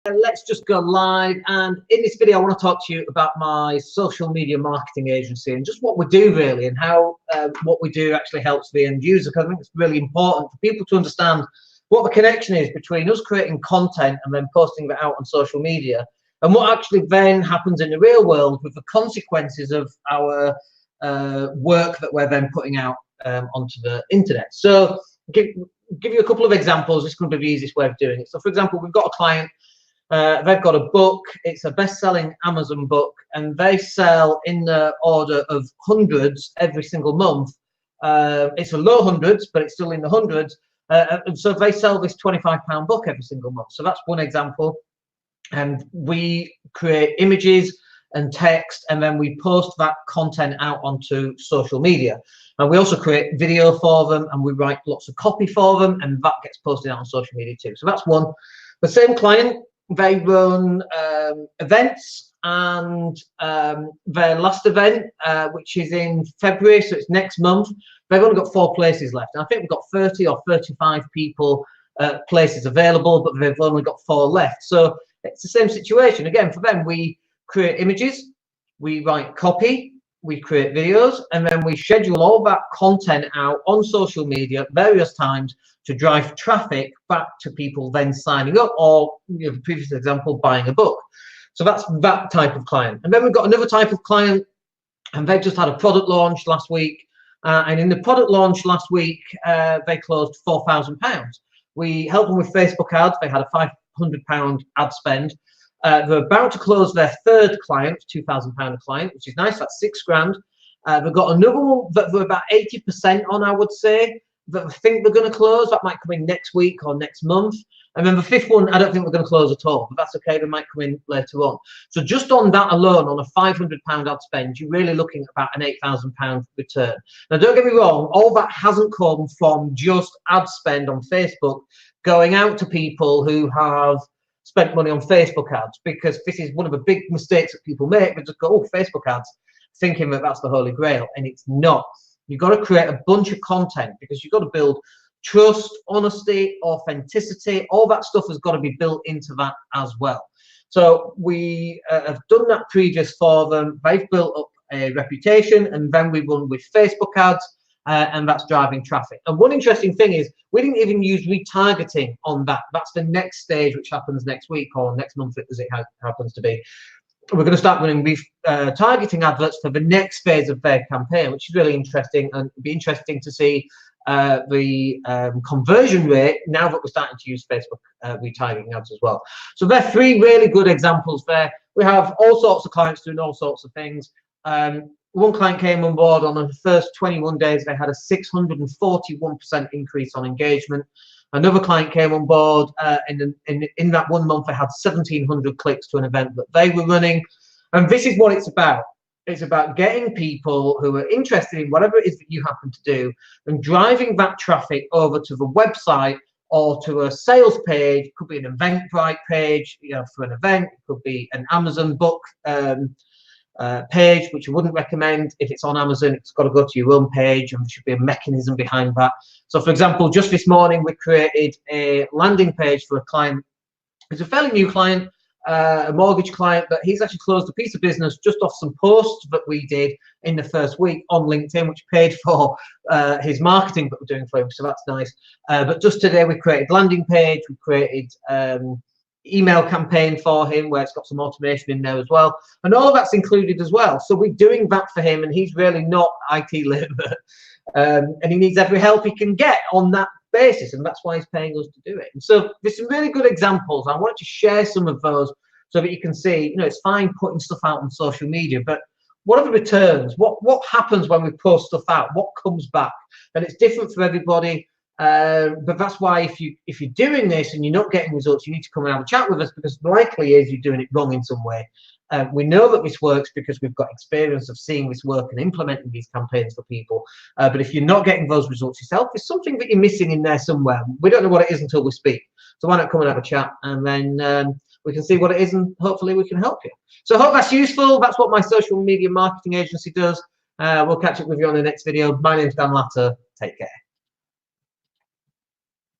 Let's just go live, and in this video I want to talk to you about my social media marketing agency and just what we do really, and how what we do actually helps the end user, because I think it's really important for people to understand what the connection is between us creating content and then posting that out on social media, and what actually then happens in the real world with the consequences of our work that we're then putting out onto the internet. So give you a couple of examples. This is going to be the easiest way of doing it. So for example, we've got a client. They've got a book. It's a best-selling Amazon book, and they sell in the order of hundreds every single month. It's a low hundreds, but it's still in the hundreds. And so they sell this £25 book every single month. So that's one example. And we create images and text, and then we post that content out onto social media. And we also create video for them, and we write lots of copy for them, and that gets posted out on social media too. So that's one. The same client, they run events, and their last event, which is in February, so it's next month, they've only got 4 places left. And I think we've got 30 or 35 people, places available, but they've only got 4 left. So it's the same situation. Again, for them, we create images, we write copy, we create videos, and then we schedule all that content out on social media various times to drive traffic back to people then signing up, or, you know, the previous example, buying a book. So that's that type of client. And then we've got another type of client, and they just had a product launch last week. And in the product launch last week, they closed £4,000. We helped them with Facebook ads. They had a £500 ad spend. They're about to close their 3rd client, £2,000 client, which is nice. That's 6 grand. They've got another one that they're about 80% on, I would say, that I think they're going to close. That might come in next week or next month. And then the 5th one, I don't think we're going to close at all, but that's okay. They might come in later on. So just on that alone, on a £500 ad spend, you're really looking at about an £8,000 return. Now, don't get me wrong, all that hasn't come from just ad spend on Facebook going out to people who have spent money on Facebook ads, because this is one of the big mistakes that people make. They just go, oh, Facebook ads, thinking that that's the holy grail, and it's not. You've got to create a bunch of content, because you've got to build trust, honesty, authenticity. All that stuff has got to be built into that as well. So we have done that previous for them. They've built up a reputation, and then we run with Facebook ads, and that's driving traffic. And one interesting thing is we didn't even use retargeting on that. That's the next stage, which happens next week or next month, as it happens to be. We're going to start running targeting adverts for the next phase of their campaign, which is really interesting, and it'll be interesting to see the conversion rate now that we're starting to use Facebook retargeting ads as well. So there are 3 really good examples there. We have all sorts of clients doing all sorts of things. One client came on board on the first 21 days. They had a 641% increase on engagement. Another client came on board in that 1 month. They had 1,700 clicks to an event that they were running. And this is what it's about. It's about getting people who are interested in whatever it is that you happen to do and driving that traffic over to the website or to a sales page. It could be an Eventbrite page, you know, for an event. It could be an Amazon book page, which I wouldn't recommend. If it's on Amazon, it's got to go to your own page, and there should be a mechanism behind that. So for example, just this morning we created a landing page for a client. It's a fairly new client, a mortgage client, but he's actually closed a piece of business just off some posts that we did in the first week on LinkedIn, which paid for his marketing that we're doing for him. So that's nice. But just today we created landing page, we created email campaign for him where it's got some automation in there as well, and all of that's included as well. So we're doing that for him, and he's really not IT literate, and he needs every help he can get on that basis, and that's why he's paying us to do it. And so there's some really good examples. I wanted to share some of those so that you can see, you know, it's fine putting stuff out on social media, but what are the returns? What happens when we post stuff out? What comes back? And it's different for everybody. But that's why if you're doing this and you're not getting results, you need to come and have a chat with us, because likely is you're doing it wrong in some way. We know that this works because we've got experience of seeing this work and implementing these campaigns for people. But if you're not getting those results yourself, there's something that you're missing in there somewhere. We don't know what it is until we speak. So why not come and have a chat, and then we can see what it is, and hopefully we can help you. So I hope that's useful. That's what my social media marketing agency does. We'll catch up with you on the next video. My name's Dan Latto. Take care.